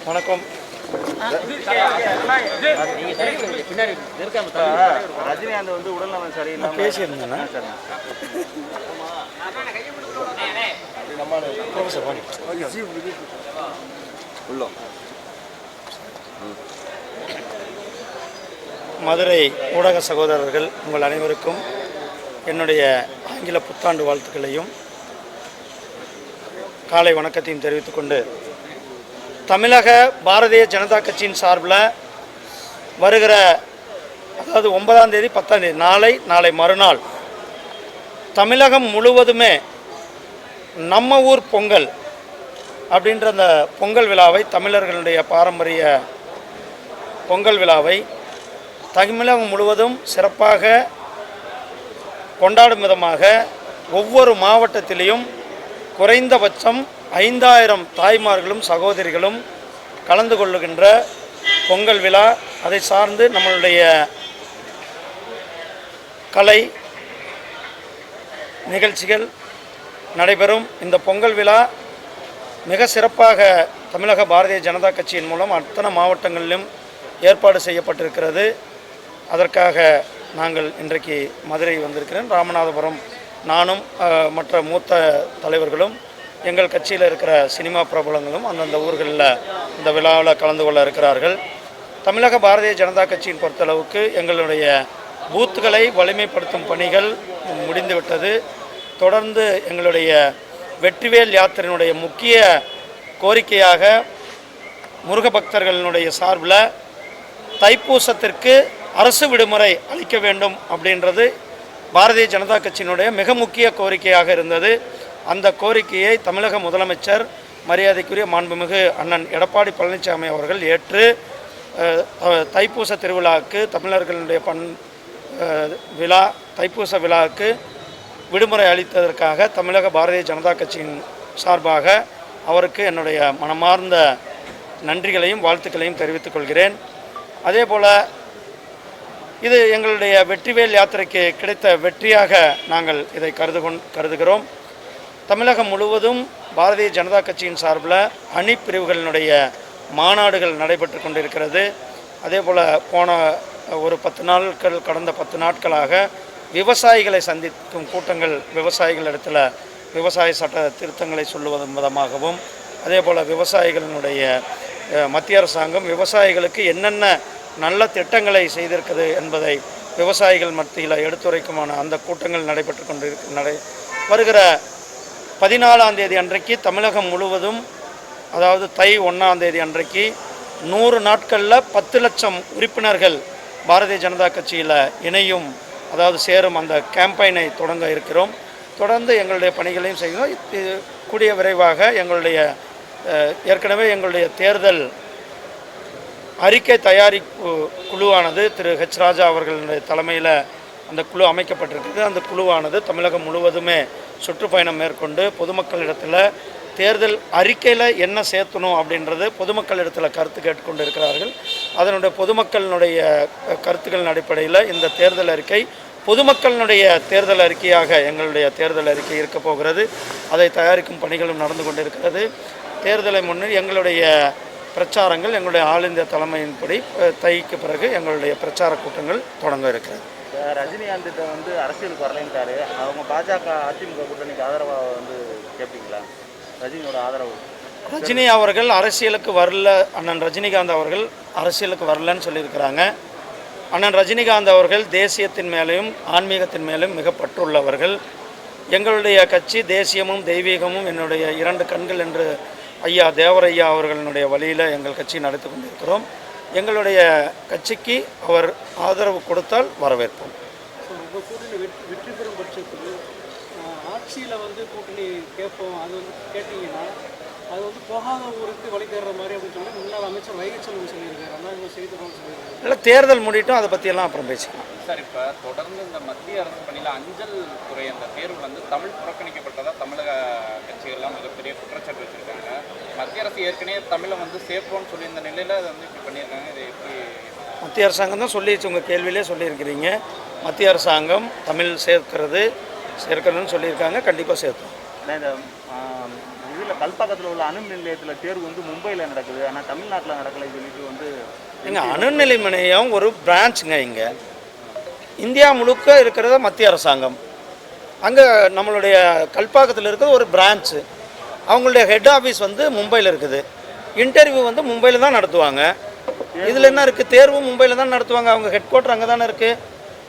வணக்கம். ரஜினிகாந்த் வந்து உடல்நலம் சரியில்லாம பேசியிருந்தேன்னா மதுரை ஊடக சகோதரர்கள் உங்கள் அனைவருக்கும் என்னுடைய ஆங்கில புத்தாண்டு வாழ்த்துக்களையும் காலை வணக்கத்தையும் தெரிவித்துக்கொண்டு, தமிழக பாரதிய ஜனதா கட்சியின் சார்பில் வருகிற அதாவது 9ஆம் தேதி 10ஆம் தேதி நாளை மறுநாள் தமிழகம் முழுவதுமே நம்ம ஊர் பொங்கல் அப்படின்ற அந்த பொங்கல் விழாவை, தமிழர்களுடைய பாரம்பரிய பொங்கல் விழாவை தமிழகம் முழுவதும் சிறப்பாக கொண்டாடும் விதமாக ஒவ்வொரு மாவட்டத்திலையும் குறைந்தபட்சம் 5000 தாய்மார்களும் சகோதரிகளும் கலந்து கொள்ளுகின்ற பொங்கல் விழா, அதை சார்ந்து நம்மளுடைய கலை நிகழ்ச்சிகள் நடைபெறும். இந்த பொங்கல் விழா மிக சிறப்பாக தமிழக பாரதிய ஜனதா கட்சியின் மூலம் அத்தனை மாவட்டங்களிலும் ஏற்பாடு செய்யப்பட்டிருக்கிறது. அதற்காக நாங்கள் இன்றைக்கு மதுரை வந்திருக்கிறேன். ராமநாதபுரம் நானும் மற்ற மூத்த தலைவர்களும் எங்கள் கட்சியில் இருக்கிற சினிமா பிரபலங்களும் அந்தந்த ஊர்களில் இந்த விழாவில் கலந்து கொள்ள இருக்கிறார்கள். தமிழக பாரதிய ஜனதா கட்சியின் பொறுத்தளவுக்கு எங்களுடைய பூத்துகளை வலிமைப்படுத்தும் பணிகள் முடிந்துவிட்டது. தொடர்ந்து எங்களுடைய வெற்றிவேல் யாத்திரையினுடைய முக்கிய கோரிக்கையாக முருக பக்தர்களினுடைய சார்பில் தைப்பூசத்திற்கு அரசு விடுமுறை அளிக்க வேண்டும் அப்படின்றது பாரதிய ஜனதா கட்சியினுடைய மிக முக்கிய கோரிக்கையாக இருந்தது. அந்த கோரிக்கையை தமிழக முதலமைச்சர் மரியாதைக்குரிய மாண்புமிகு அண்ணன் எடப்பாடி பழனிசாமி அவர்கள் ஏற்று தைப்பூச திருவிழாவுக்கு தமிழர்களுடைய தைப்பூச விழாவுக்கு விடுமுறை அளித்ததற்காக தமிழக பாரதிய ஜனதா கட்சியின் சார்பாக அவருக்கு என்னுடைய மனமார்ந்த நன்றிகளையும் வாழ்த்துக்களையும் தெரிவித்துக் கொள்கிறேன். அதே போல் இது எங்களுடைய வெற்றிவேல் யாத்திரைக்கு கிடைத்த வெற்றியாக நாங்கள் இதை கருதுகிறோம். தமிழகம் முழுவதும் பாரதிய ஜனதா கட்சியின் சார்பில் அணி பிரிவுகளினுடைய மாநாடுகள் நடைபெற்று கொண்டிருக்கிறது. அதே போல் போன ஒரு 10 நாட்கள் கடந்த 10 நாட்களாக விவசாயிகளை சந்திக்கும் கூட்டங்கள், விவசாயிகளிடத்தில் விவசாய சட்ட திருத்தங்களை சொல்லுவதன் விதமாகவும், அதே போல் விவசாயிகளினுடைய மத்திய அரசாங்கம் விவசாயிகளுக்கு என்னென்ன நல்ல திட்டங்களை செய்திருக்கிறது என்பதை விவசாயிகள் மத்தியில் எடுத்துரைக்குமான அந்த கூட்டங்கள் நடைபெற்று வருகிற 14ஆம் தேதி அன்றைக்கு தமிழகம் முழுவதும், அதாவது தை 1ஆம் தேதி அன்றைக்கு 100 நாட்களில் 10 லட்சம் உறுப்பினர்கள் பாரதிய ஜனதா கட்சியில் இணையும், அதாவது சேரும் அந்த கேம்பெயினை தொடங்க இருக்கிறோம். தொடர்ந்து எங்களுடைய பணிகளையும் செய்கிறோம். கூடிய விரைவாக எங்களுடைய ஏற்கனவே எங்களுடைய தேர்தல் அறிக்கை தயாரிப்பு குழுவானது திரு ஹெச் ராஜா அவர்களுடைய தலைமையில் அந்த குழு அமைக்கப்பட்டிருக்கிறது. அந்த குழுவானது தமிழகம் முழுவதுமே சுற்றுப்பயணம் மேற்கொண்டு பொதுமக்களிடத்தில் தேர்தல் அறிக்கையில் என்ன சேர்த்தணும் அப்படின்றது பொதுமக்களிடத்தில் கருத்து கேட்டுக்கொண்டு இருக்கிறார்கள். அதனுடைய பொதுமக்களினுடைய கருத்துக்களின் அடிப்படையில் இந்த தேர்தல் அறிக்கை பொதுமக்களினுடைய தேர்தல் அறிக்கையாக எங்களுடைய தேர்தல் அறிக்கை இருக்க போகிறது. அதை தயாரிக்கும் பணிகளும் நடந்து கொண்டிருக்கிறது. தேர்தலை முன்னிட்டு எங்களுடைய பிரச்சாரங்கள் எங்களுடைய ஆல் இந்தியா தலைமையின்படி தைக்கு பிறகு எங்களுடைய பிரச்சார கூட்டங்கள் தொடங்க இருக்கிறது. ரஜினிகாந்த் வந்து அரசியலுக்கு வரலைன்ட்டாரு. அவங்க பாஜக அதிமுக கூட்டணிக்கு ஆதரவாக வந்து கேட்பீங்களா? ரஜினியோட ஆதரவு. ரஜினி அவர்கள் அரசியலுக்கு வரல, அண்ணன் ரஜினிகாந்த் அவர்கள் அரசியலுக்கு வரலன்னு சொல்லியிருக்கிறாங்க. அண்ணன் ரஜினிகாந்த் அவர்கள் தேசியத்தின் மேலேயும் ஆன்மீகத்தின் மேலும் மிக பற்றுள்ளவர்கள். எங்களுடைய கட்சி தேசியமும் தெய்வீகமும் என்னுடைய 2 கண்கள் என்று ஐயா தேவரையா அவர்களுடைய வழியில் எங்கள் கட்சி நடத்தி கொண்டிருக்கிறோம். எங்களுடைய கட்சிக்கு அவர் ஆதரவு கொடுத்தால் வரவேற்போம். உங்கள் கூட்டணி வெற்றி பெறும் பட்சத்துக்கு ஆட்சியில் வந்து கூட்டணி கேட்போம், அது வந்து கேட்டிங்கன்னா அது வந்து போகாத ஊருக்கு வழி தேடுற மாதிரி அப்படின்னு சொல்லி முன்னாள் அமைச்சர் வைகச்செல்வன் சொல்லியிருக்காரு. ஆனால் இவங்க செய்திருக்கோம்னு சொல்லியிருக்காரு. இல்லை, தேர்தல் முடிட்டும் அதை பற்றியெல்லாம் அப்புறம் பேசிக்கலாம். சார், இப்போ தொடர்ந்து இந்த மத்திய அரசு பணியில் அஞ்சல் துறை அந்த தேர்வு வந்து தமிழ் புறக்கணிக்கப்பட்டதாக தமிழக கட்சிகள்லாம் மிகப்பெரிய குற்றச்சாட்டு வச்சுருக்காங்க. மத்திய அரசு ஏற்கனவே தமிழை வந்து சேர்ப்போம்னு சொல்லி இந்த நிலையில் அதை வந்து இப்படி பண்ணியிருக்காங்க. இதை எப்படி? மத்திய அரசாங்கம் தான் சொல்லிடுச்சு, உங்கள் கேள்வியிலே சொல்லியிருக்கிறீங்க. மத்திய அரசாங்கம் தமிழ் சேர்க்கிறது சேர்க்கணும்னு சொல்லியிருக்காங்க. கண்டிப்பாக சேர்த்தோம். இந்த இதில் கல்பாக்கத்தில் உள்ள அணு நிலையத்தில் தேர்வு வந்து மும்பையில் நடக்குது, ஆனால் தமிழ்நாட்டில் நடக்கலைன்னு சொல்லிட்டு வந்து எங்கள் அணுநிலை நிலையம் ஒரு பிரான்ச்சுங்க. இங்கே இந்தியா முழுக்க இருக்கிறத மத்திய அரசாங்கம், அங்கே நம்மளுடைய கல்பாக்கத்தில் இருக்கிறது ஒரு பிரான்ச்சு. அவங்களுடைய ஹெட் ஆஃபீஸ் வந்து மும்பையில் இருக்குது. இன்டர்வியூ வந்து மும்பையில் தான் நடத்துவாங்க. இதில் என்ன இருக்குது, தேர்வு மும்பையில் தான் நடத்துவாங்க. அவங்க ஹெட் குவார்ட்டர் அங்கே தானே இருக்குது.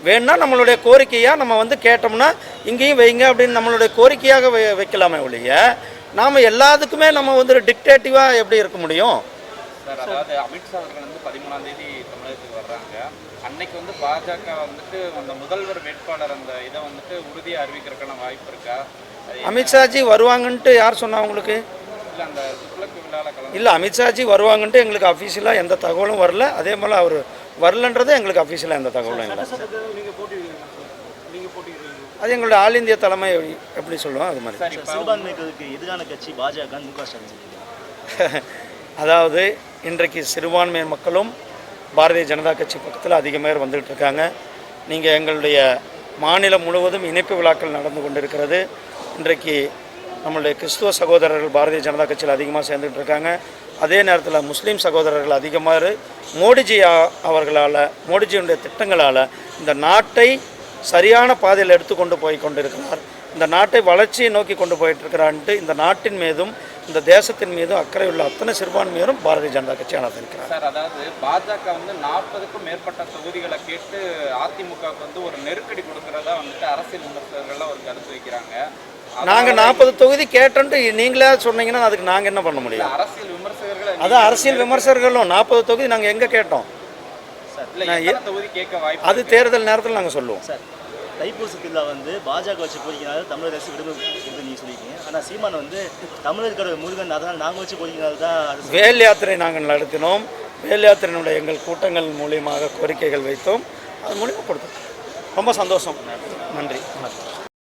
வேணால் நம்மளுடைய கோரிக்கையாக நம்ம வந்து கேட்டோம்னா இங்கேயும் வைங்க அப்படின்னு நம்மளுடைய கோரிக்கையாக வைக்கலாமே ஒழிய நாம் எல்லாத்துக்குமே நம்ம வந்து டிக்டேட்டிவாக எப்படி இருக்க முடியும்? சார், அதாவது அமித்ஷா அவர்கள் வந்து 13ஆம் தேதி தமிழகத்துக்கு வர்றாங்க. அன்னைக்கு வந்து பாஜக வந்துட்டு அந்த முதல்வர் வேட்பாளர் அந்த இதை வந்துட்டு உறுதியாக அறிவிக்கிறதுக்கான வாய்ப்பு இருக்கா? அமித்ஷாஜி வருவாங்கன்ட்டு யார் சொன்னா உங்களுக்கு? இல்லை, அந்த துக்ளக் விழாவில் கலந்து இல்லை, அமித்ஷாஜி வருவாங்கன்ட்டு எங்களுக்கு அஃபீஷியலாக எந்த தகவலும் வரல. அதே போல் அவர் வரலன்றது எங்களுக்கு அஃபீஷியலாக எந்த தகவலும் இல்லை. நீங்கள் போட்டிடுவீங்க, நீங்கள் போட்டிடுவீங்க. அது எங்களுடைய ஆல் இந்திய தலைமை எப்படி சொல்லுவோம் அது மாதிரி. சிறுபான்மைக்கு எதிரான கட்சி பாஜக முக ஸ்டாலின். அதாவது இன்றைக்கு சிறுபான்மையினர் மக்களும் பாரதிய ஜனதா கட்சி பக்கத்தில் அதிக பேர் வந்துகிட்டு இருக்காங்க. நீங்கள் எங்களுடைய மாநிலம் முழுவதும் இணைப்பு விழாக்கள் நடந்து கொண்டிருக்கிறது. இன்றைக்கு நம்மளுடைய கிறிஸ்துவ சகோதரர்கள் பாரதிய ஜனதா கட்சியில் அதிகமாக சேர்ந்துட்டு இருக்காங்க. அதே நேரத்தில் முஸ்லீம் சகோதரர்கள் அதிகமாக மோடிஜி அவர்களால், மோடிஜியுடைய திட்டங்களால் இந்த நாட்டை சரியான பாதையில் எடுத்துக்கொண்டு போய் கொண்டிருக்கிறார். இந்த நாட்டை வளர்ச்சியை நோக்கி கொண்டு போயிட்டுருக்கிறான்ட்டு இந்த நாட்டின் மீதும் இந்த தேசத்தின் மீதும் அக்கறை உள்ள அத்தனை சிறுபான்மையினரும் பாரதிய ஜனதா கட்சி ஆதரிக்கிறார். சார், அதாவது பாஜக வந்து 40க்கும் மேற்பட்ட தொகுதிகளை கேட்டு அதிமுகவுக்கு வந்து ஒரு நெருக்கடி கொடுக்கறதா வந்துட்டு அரசியல் விமர்சகர்கள்லாம் ஒரு கருத்து வைக்கிறாங்க. நாங்கள் 40 தொகுதி கேட்டோன்ட்டு நீங்களே சொன்னீங்கன்னா அதுக்கு நாங்கள் என்ன பண்ண முடியும்? அரசியல் விமர்சகர்கள் அதான் அரசியல் விமர்சகர்களும் 40 தொகுதி நாங்கள் எங்கே கேட்டோம்? தொகுதி கேட்க வாய்ப்பு அது தேர்தல் நேரத்தில் நாங்கள் சொல்லுவோம். சார், தைப்பூசத்தில் வந்து பாஜக வச்சு போதிக்கிறாரு தமிழர் அரசு விடுதலை நீங்கள் சொல்லியிருக்கீங்க. ஆனால் சீமான் வந்து தமிழர்கள் முருகன் அதனால் நாங்கள் வச்சு போதிக்கிறது தான். வேல் யாத்திரை நாங்கள் நடத்தினோம். வேல் யாத்திரையினுடைய எங்கள் கூட்டங்கள் மூலியமாக கோரிக்கைகள் வைத்தோம். அது மூலியமாக கொடுத்தோம். ரொம்ப சந்தோஷம். நன்றி.